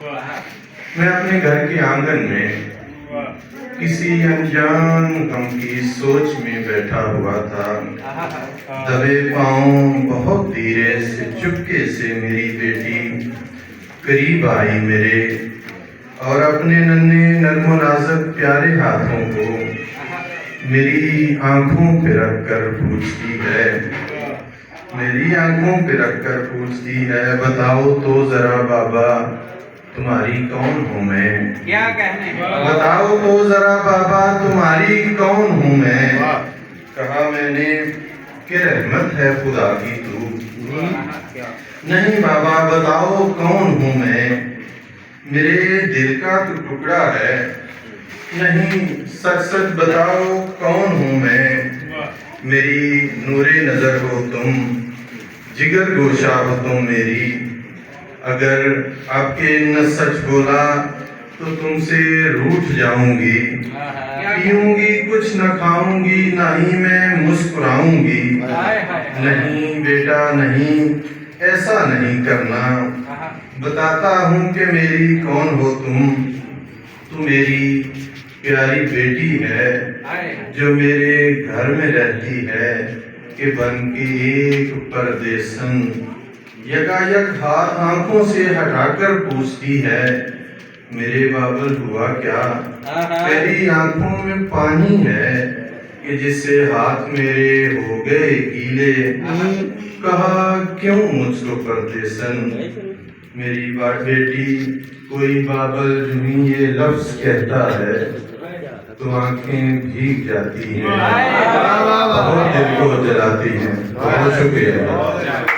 میں اپنے گھر کے آنگن میں کسی انجان غم کی سوچ میں بیٹھا ہوا تھا۔ دبے پاؤں بہت دھیرے سے چپکے سے میری بیٹی قریب آئی میرے، اور اپنے ننھے نرم و نازک پیارے ہاتھوں کو میری آنکھوں پہ رکھ کر پوچھتی ہے، میری آنکھوں پہ رکھ کر پوچھتی ہے، بتاؤ تو ذرا بابا تمہاری کون ہوں میں؟ کیا کہنے؟ بتاؤ تو ذرا بابا تمہاری کون ہوں میں؟ کہا میں نے کہ رحمت ہے خدا کی تو۔ نہیں بابا بتاؤ کون ہوں میں؟ میرے دل کا تو ٹکڑا ہے۔ نہیں سچ سچ بتاؤ کون ہوں میں؟ میری نور نظر ہو تم، جگر گوشہ ہو تم میری۔ اگر آپ کے نہ سچ بولا تو تم سے روٹھ جاؤں گی، پیوں گی کچھ نہ کھاؤں گی، نہ ہی میں مسکراؤں گی۔ نہیں بیٹا نہیں، ایسا نہیں کرنا، بتاتا ہوں کہ میری کون ہو تم۔ تو میری پیاری بیٹی ہے جو میرے گھر میں رہتی ہے کہ بن کے ایک پردیسن، یکایک ہاتھ آنکھوں سے ہٹا کر پوچھتی ہے، میرے بابل ہوا کیا؟ تیری آنکھوں میں پانی ہے کہ جس سے ہاتھ میرے ہو گئے گیلے۔ کہا کیوں مجھ کو پردیسن؟ میری بیٹی کوئی بابل جو ہی یہ لفظ کہتا ہے تو آنکھیں بھیگ جاتی ہیں، بہت دل کو جلاتی ہیں۔ بہت شکریہ۔